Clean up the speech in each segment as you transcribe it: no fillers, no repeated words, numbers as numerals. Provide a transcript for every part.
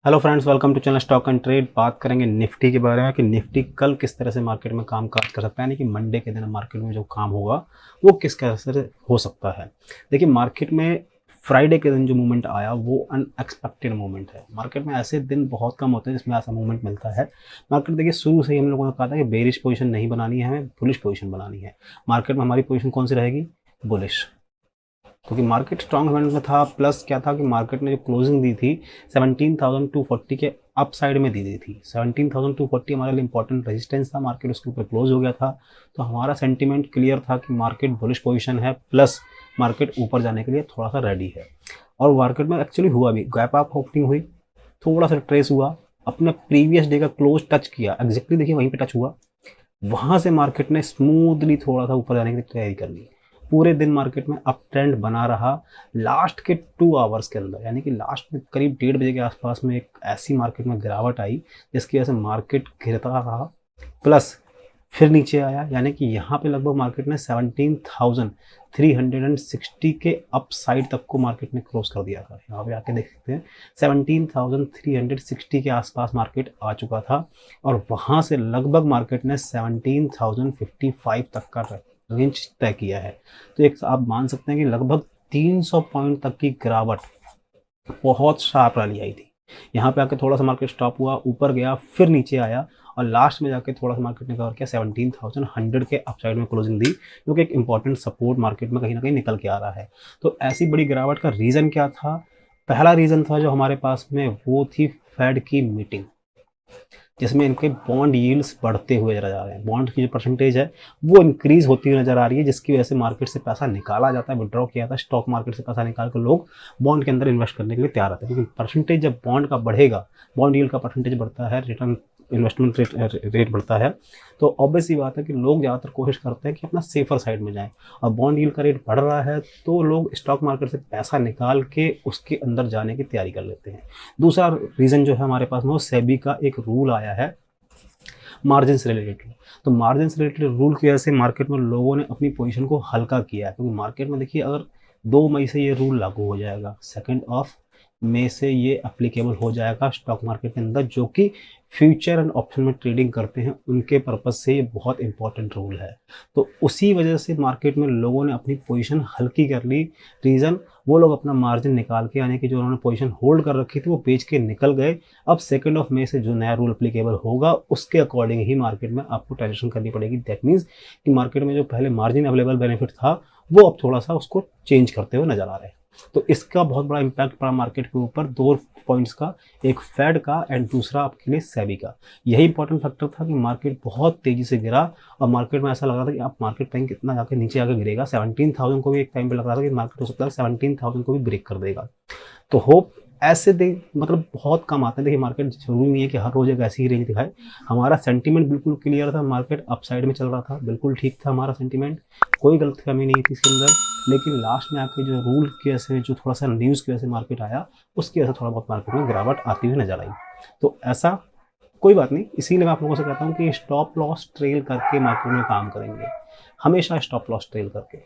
Hello friends, welcome to channel stock and trade. बात करेंगे Nifty के बारे में कि निफ्टी कल किस तरह से मार्केट में काम काज कर सकता है, यानी कि मंडे के दिन मार्केट में जो काम होगा वो किस तरह से हो सकता है। देखिए, मार्केट में फ्राइडे के दिन जो मूवमेंट आया वो अनएक्सपेक्टेड मूवमेंट है। मार्केट में ऐसे दिन बहुत कम होते हैं जिसमें ऐसा मूवमेंट मिलता है। मार्केट देखिए, शुरू से ही हम लोगों ने कहा था कि बेरिश पोजीशन नहीं बनानी है, हमें बुलिश पोजीशन बनानी है। मार्केट में हमारी पोजीशन कौन सी रहेगी? बुलिश, क्योंकि मार्केट स्ट्रॉन्ग मूवमेंट में था। प्लस क्या था कि मार्केट ने जो क्लोजिंग दी थी 17,240 के अप साइड में दी थी। 17,240 हमारे लिए इंपॉर्टेंट रेजिस्टेंस था, मार्केट उसके ऊपर क्लोज हो गया था। तो हमारा सेंटीमेंट क्लियर था कि मार्केट बुलिश पोजीशन है, प्लस मार्केट ऊपर जाने के लिए थोड़ा सा रेडी है। और मार्केट में एक्चुअली हुआ भी, गैप अप ओपनिंग हुई, थोड़ा सा ट्रेस हुआ, अपने प्रीवियस डे का क्लोज टच किया, एग्जैक्टली देखिए वहीं पे टच हुआ। वहां से मार्केट ने स्मूथली थोड़ा सा ऊपर जाने की तैयारी कर ली। पूरे दिन मार्केट में अप ट्रेंड बना रहा। लास्ट के 2 आवर्स के अंदर, यानी कि लास्ट में करीब 1:30 बजे के आसपास में एक ऐसी मार्केट में गिरावट आई जिसकी वजह से मार्केट गिरता रहा, प्लस फिर नीचे आया। यानी कि यहाँ पे लगभग मार्केट ने 17,360 के अप साइड तक को मार्केट ने क्रॉस कर दिया था। यहाँ पे आके देख सकते हैं 17,360 के आसपास मार्केट आ चुका था, और वहाँ से लगभग मार्केट ने 17,055 तक का रेंज तय किया है। तो एक आप मान सकते हैं कि लगभग 300 पॉइंट तक की गिरावट, बहुत शार्प रैली आई थी। यहाँ पे आके थोड़ा सा मार्केट स्टॉप हुआ, ऊपर गया, फिर नीचे आया, और लास्ट में जाके थोड़ा सा मार्केट ने कवर किया, 17,100 के अपसाइड में क्लोजिंग दी, जो कि एक इंपॉर्टेंट सपोर्ट मार्केट में कहीं ना कहीं निकल के आ रहा है। तो ऐसी बड़ी गिरावट का रीज़न क्या था? पहला रीज़न था जो हमारे पास में, वो थी फेड की मीटिंग, जिसमें इनके बॉन्ड यील्ड्स बढ़ते हुए नजर आ रहे हैं। बॉन्ड की जो परसेंटेज है वो इंक्रीज होती हुई नजर आ रही है, जिसकी वजह से मार्केट से पैसा निकाला जाता है, विड्रॉ किया जाता है। स्टॉक मार्केट से पैसा निकाल कर लोग बॉन्ड के अंदर इन्वेस्ट करने के लिए तैयार रहते हैं, क्योंकि परसेंटेज जब बॉन्ड का बढ़ेगा, बॉन्ड यील्ड का परसेंटेज बढ़ता है, रिटर्न इन्वेस्टमेंट रेट बढ़ता है, तो ऑब्वियस सी बात है कि लोग ज़्यादातर कोशिश करते हैं कि अपना सेफर साइड में जाएं। और बॉन्ड यील्ड का रेट बढ़ रहा है तो लोग स्टॉक मार्केट से पैसा निकाल के उसके अंदर जाने की तैयारी कर लेते हैं। दूसरा रीज़न जो है हमारे पास में, वो सेबी का एक रूल आया है मार्जिन से रिलेटेड। तो मार्जिन से रिलेटेड रूल की वजह से मार्केट में लोगों ने अपनी पोजीशन को हल्का किया है, क्योंकि मार्केट में देखिए, अगर 2 मई से ये रूल लागू हो जाएगा, 2 मई से ये अप्लीकेबल हो जाएगा स्टॉक मार्केट के अंदर, जो कि फ्यूचर एंड ऑप्शन में ट्रेडिंग करते हैं उनके पर्पज से ये बहुत इंपॉर्टेंट रूल है। तो उसी वजह से मार्केट में लोगों ने अपनी पोजीशन हल्की कर ली। रीज़न, वो लोग अपना मार्जिन निकाल के, यानी कि जो उन्होंने पोजीशन होल्ड कर रखी थी वो बेच के निकल गए। अब 2 मई से जो नया रूल अप्लीकेबल होगा उसके अकॉर्डिंग ही मार्केट में आपको ट्रांजेक्शन करनी पड़ेगी। दैट मीन्स कि मार्केट में जो पहले मार्जिन अवेलेबल बेनिफिट था वो अब थोड़ा सा उसको चेंज करते हुए नजर आ रहे हैं। तो इसका बहुत बड़ा इम्पैक्ट पड़ा मार्केट के ऊपर, 2 पॉइंट्स का, एक फेड का एंड दूसरा आपके लिए सेबी का। यही इंपॉर्टेंट फैक्टर था कि मार्केट बहुत तेजी से गिरा, और मार्केट में ऐसा लग रहा था कि आप मार्केट टाइम कितना जाके नीचे आकर गिरेगा। 17,000 को भी एक टाइम पे लग रहा था कि मार्केट हो सकता है 17,000 को भी ब्रेक कर देगा। तो होप ऐसे दे, मतलब बहुत कम आते हैं। देखिए, मार्केट जरूरी नहीं है कि हर रोज एक ऐसी ही रेंज दिखाए। हमारा सेंटीमेंट बिल्कुल क्लियर था, मार्केट अपसाइड में चल रहा था, बिल्कुल ठीक था हमारा सेंटीमेंट, कोई गलत कमी नहीं थी इसके अंदर। लेकिन लास्ट में आके जो रूल की वजह से, जो थोड़ा सा न्यूज़ की वजह से मार्केट आया, उसकी वजह से थोड़ा बहुत मार्केट में गिरावट आती हुई नजर आई। तो ऐसा कोई बात नहीं, इसीलिए मैं आप लोगों से कहता हूँ कि स्टॉप लॉस ट्रेल करके मार्केट में काम करेंगे, हमेशा स्टॉप लॉस ट्रेल करके।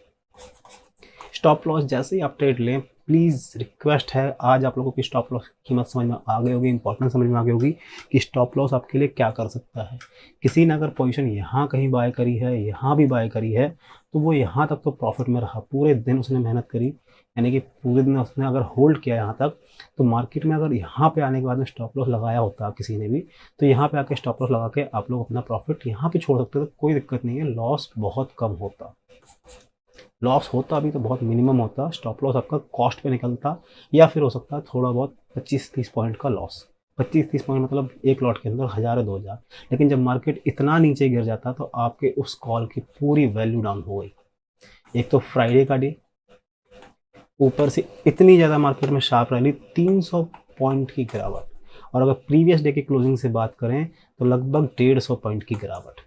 स्टॉप लॉस जैसे ही आप ट्रेड लें, प्लीज़ रिक्वेस्ट है, आज आप लोगों की स्टॉप लॉस की कीमत समझ में आ गई होगी, इंपॉर्टेंस समझ में आ गई होगी कि स्टॉप लॉस आपके लिए क्या कर सकता है। किसी ने अगर पोजीशन यहाँ कहीं बाय करी है, यहाँ भी बाय करी है, तो वो यहाँ तक तो प्रॉफिट में रहा। पूरे दिन उसने मेहनत करी, यानी कि पूरे दिन उसने अगर होल्ड किया यहाँ तक, तो मार्केट में अगर यहाँ पे आने के बाद में स्टॉप लॉस लगाया होता किसी ने भी, तो यहाँ पे आके स्टॉप लॉस लगा के आप लोग अपना प्रॉफिट यहाँ पे छोड़ सकते थे, कोई दिक्कत नहीं है। लॉस बहुत कम होता, लॉस होता भी तो बहुत मिनिमम होता। स्टॉप लॉस आपका कॉस्ट पे निकलता, या फिर हो सकता है थोड़ा बहुत 25-30 पॉइंट का लॉस। 25-30 पॉइंट मतलब एक लॉट के अंदर 1,000-2,000। लेकिन जब मार्केट इतना नीचे गिर जाता तो आपके उस कॉल की पूरी वैल्यू डाउन हो गई। एक तो फ्राइडे का डे, ऊपर से इतनी ज़्यादा मार्केट में शार्प रैली, 300 पॉइंट की गिरावट, और अगर प्रीवियस डे की क्लोजिंग से बात करें तो लगभग 150 पॉइंट की गिरावट,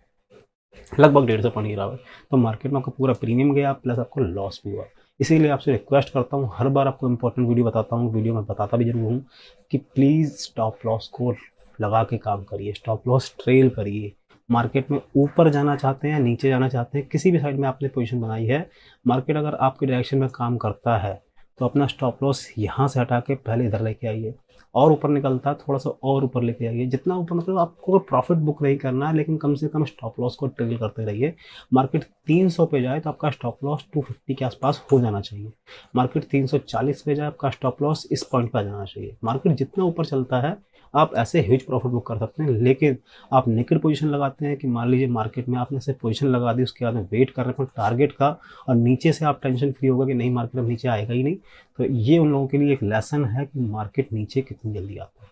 लगभग 150 पॉइंट गिरावट। तो मार्केट में आपका पूरा प्रीमियम गया, प्लस आपको लॉस भी हुआ। इसीलिए आपसे रिक्वेस्ट करता हूँ, हर बार आपको इंपॉर्टेंट वीडियो बताता हूँ, वीडियो में बताता भी जरूर हूँ कि प्लीज़ स्टॉप लॉस को लगा के काम करिए, स्टॉप लॉस ट्रेल करिए। मार्केट में ऊपर जाना चाहते हैं, नीचे जाना चाहते हैं, किसी भी साइड में आपने पोजीशन बनाई है, मार्केट अगर आपके डायरेक्शन में काम करता है तो अपना स्टॉप लॉस यहाँ से हटा के पहले इधर लेके आइए, और ऊपर निकलता है थोड़ा सा और ऊपर लेके आइए, जितना ऊपर मतलब आपको प्रॉफिट बुक नहीं करना है, लेकिन कम से कम स्टॉप लॉस को ट्रेल करते रहिए। मार्केट 300 पे जाए तो आपका स्टॉप लॉस 250 के आसपास हो जाना चाहिए। मार्केट 340 पे जाए आपका स्टॉप लॉस इस पॉइंट पर आ जाना चाहिए। मार्केट जितना ऊपर चलता है आप ऐसे ह्यूज प्रॉफिट बुक कर सकते हैं, लेकिन आप नेकेड पोजीशन लगाते हैं कि मान लीजिए मार्केट में आपने से पोजीशन लगा दी, उसके बाद में वेट कर रहे हैं टारगेट का, और नीचे से आप टेंशन फ्री होगा कि नहीं मार्केट अब नीचे आएगा ही नहीं, तो ये उन लोगों के लिए एक लेसन है कि मार्केट नीचे कितनी जल्दी आता है।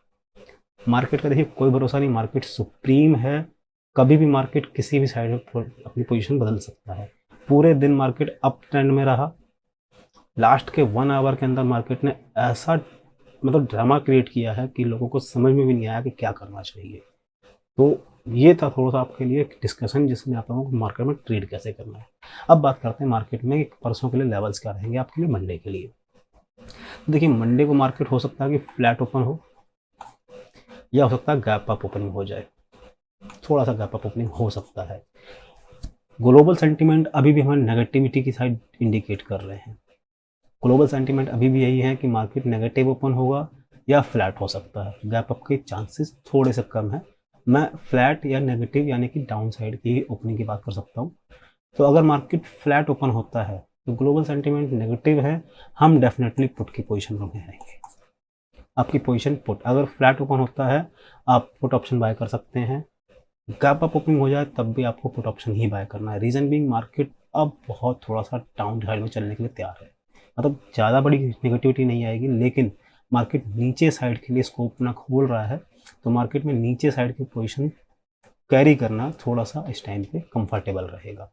मार्केट का देखिए कोई भरोसा नहीं, मार्केट सुप्रीम है, कभी भी मार्केट किसी भी साइड में अपनी पोजीशन बदल सकता है। पूरे दिन मार्केट अप ट्रेंड में रहा, लास्ट के 1 आवर के अंदर मार्केट ने ऐसा मतलब ड्रामा क्रिएट किया है कि लोगों को समझ में भी नहीं आया कि क्या करना चाहिए। तो ये था थोड़ा सा आपके लिए एक डिस्कशन जिसमें आप लोगों को मार्केट में ट्रेड कैसे करना है। अब बात करते हैं मार्केट में परसों के लिए लेवल्स क्या रहेंगे आपके लिए मंडे के लिए। देखिए मंडे को मार्केट हो सकता है कि फ्लैट ओपन हो, या हो सकता है गैप अप ओपनिंग हो जाए, थोड़ा सा गैप अप ओपनिंग हो सकता है। ग्लोबल सेंटीमेंट अभी भी हमें नेगेटिविटी की साइड इंडिकेट कर रहे हैं। ग्लोबल सेंटीमेंट अभी भी यही है कि मार्केट नेगेटिव ओपन होगा या फ्लैट हो सकता है, गैप अप के चांसेस थोड़े से कम है। मैं फ्लैट या नेगेटिव यानी कि डाउन साइड की ओपनिंग की बात कर सकता हूँ। तो अगर मार्केट फ्लैट ओपन होता है तो ग्लोबल सेंटीमेंट नेगेटिव है, हम डेफिनेटली पुट की पोजीशन में रहेंगे। आपकी पोजीशन पुट, अगर फ्लैट ओपन होता है आप पुट ऑप्शन बाय कर सकते हैं। गैप अप ओपनिंग हो जाए तब भी आपको पुट ऑप्शन ही बाय करना है। रीजन बीइंग मार्केट अब बहुत थोड़ा सा डाउन साइड में चलने के लिए तैयार है, मतलब ज़्यादा बड़ी नेगेटिविटी नहीं आएगी, लेकिन मार्केट नीचे साइड के लिए स्कोप अपना खोल रहा है, तो मार्केट में नीचे साइड की पोजीशन कैरी करना थोड़ा सा इस टाइम पे कंफर्टेबल रहेगा।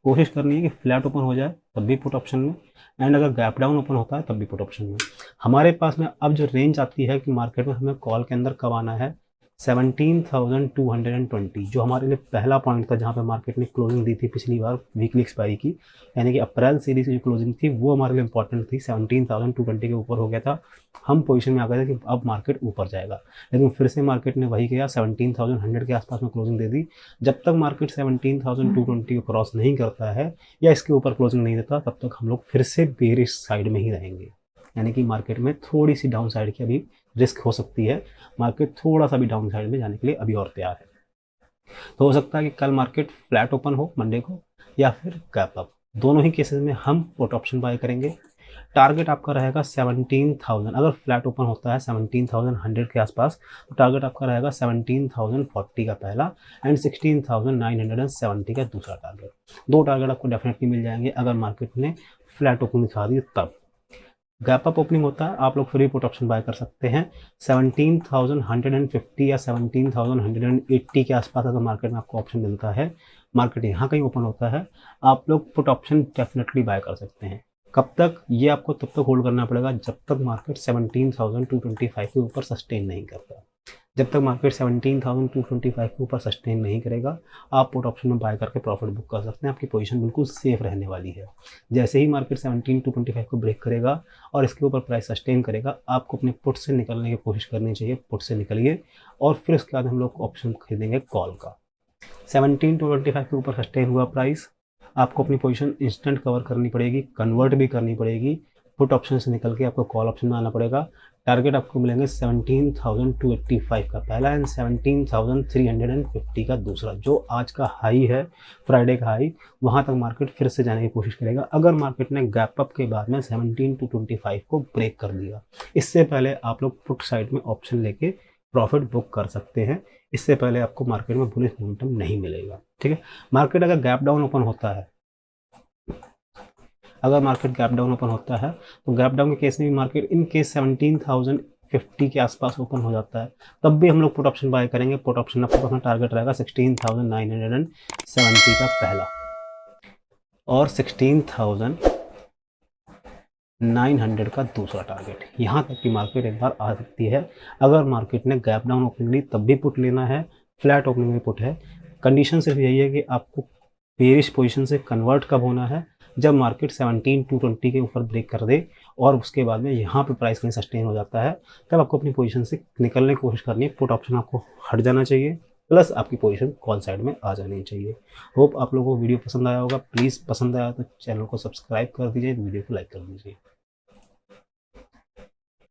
कोशिश करनी है कि फ्लैट ओपन हो जाए तब भी पुट ऑप्शन में, एंड अगर गैप डाउन ओपन होता है तब भी पुट ऑप्शन में। हमारे पास में अब जो रेंज आती है कि मार्केट में हमें कॉल के अंदर कब आना है, 17,220 जो हमारे लिए पहला पॉइंट था, जहाँ पे मार्केट ने क्लोजिंग दी थी पिछली बार वीकली एक्सपायरी की, यानी कि अप्रैल सीरीज की जो क्लोजिंग थी वो हमारे लिए इंपॉर्टेंट थी। 17,220 के ऊपर हो गया था, हम पोजीशन में आ गए थे कि अब मार्केट ऊपर जाएगा, लेकिन फिर से मार्केट ने वही किया, 17,100 के आसपास में क्लोजिंग दे दी। जब तक मार्केट 17,220 को क्रॉस नहीं करता है या इसके ऊपर क्लोजिंग नहीं देता, तब तक हम लोग फिर से बेरिश साइड में ही रहेंगे, यानी कि मार्केट में थोड़ी सी डाउन साइड की अभी रिस्क हो सकती है। मार्केट थोड़ा सा भी डाउन साइड में जाने के लिए अभी और तैयार है। तो हो सकता है कि कल मार्केट फ्लैट ओपन हो मंडे को, या फिर गैप अप। दोनों ही केसेस में हम पुट ऑप्शन बाय करेंगे। टारगेट आपका रहेगा 17,000, अगर फ्लैट ओपन होता है 17,100 के आसपास, तो टारगेट आपका रहेगा 17,040 का पहला एंड 16,970 का दूसरा टारगेट। दो टारगेट आपको डेफिनेटली मिल जाएंगे अगर मार्केट ने फ्लैट ओपनिंग दिखा दी तब। गैप अप ओपनिंग होता है आप लोग फ्री पुट ऑप्शन बाय कर सकते हैं 17,150 या 17,180 के आसपास। अगर मार्केट में आपको ऑप्शन मिलता है, मार्केट यहाँ कहीं ओपन होता है, आप लोग पुट ऑप्शन डेफिनेटली बाय कर सकते हैं। कब तक? ये आपको तब तक होल्ड करना पड़ेगा जब तक मार्केट 17,225 के ऊपर सस्टेन नहीं करता। जब तक मार्केट 17,225 के ऊपर सस्टेन नहीं करेगा, आप पुट ऑप्शन में बाय करके प्रॉफिट बुक कर सकते हैं। आपकी पोजीशन बिल्कुल सेफ रहने वाली है। जैसे ही मार्केट 17,225 को ब्रेक करेगा और इसके ऊपर प्राइस सस्टेन करेगा, आपको अपने पुट से निकलने की कोशिश करनी चाहिए। पुट से निकलिए और फिर उसके बाद हम लोग ऑप्शन खरीदेंगे कॉल का। 17,225 के ऊपर सस्टेन हुआ प्राइस, आपको अपनी पोजीशन इंस्टेंट कवर करनी पड़ेगी, कन्वर्ट भी करनी पड़ेगी। पुट ऑप्शन से निकल के आपको कॉल ऑप्शन में आना पड़ेगा। टारगेट आपको मिलेंगे 17,285 का पहला एंड 17,350 का दूसरा। जो आज का हाई है, फ्राइडे का हाई, वहाँ तक मार्केट फिर से जाने की कोशिश करेगा अगर मार्केट ने गैप अप के बाद में 17,225 को ब्रेक कर दिया। इससे पहले आप लोग पुट साइड में ऑप्शन लेके प्रॉफिट बुक कर सकते हैं। इससे पहले आपको मार्केट में बुलिश मोमेंटम नहीं मिलेगा। ठीक है, मार्केट अगर गैप डाउन ओपन होता है, अगर मार्केट गैप डाउन ओपन होता है तो गैप डाउन के केस में भी मार्केट इन केस 17,050 के आसपास ओपन हो जाता है, तब भी हम लोग पुट ऑप्शन बाय करेंगे। पुट ऑप्शन आपको अपना टारगेट रहेगा 16,970 का पहला और 16,900 का दूसरा टारगेट। यहाँ तक की मार्केट एक बार आ सकती है। अगर मार्केट ने गैप डाउन ओपनिंग ली तब भी पुट लेना है, फ्लैट ओपनिंग में पुट है। कंडीशन सिर्फ यही है कि आपको बेरिश पोजीशन से कन्वर्ट कब होना है, जब मार्केट 17,220 के ऊपर ब्रेक कर दे और उसके बाद में यहाँ पे प्राइस कहीं सस्टेन हो जाता है, तब आपको अपनी पोजीशन से निकलने की कोशिश करनी है। पुट ऑप्शन आपको हट जाना चाहिए, प्लस आपकी पोजीशन कॉल साइड में आ जानी चाहिए। होप आप लोगों को वीडियो पसंद आया होगा। प्लीज़ पसंद आया तो चैनल को सब्सक्राइब कर दीजिए, वीडियो को लाइक कर दीजिए।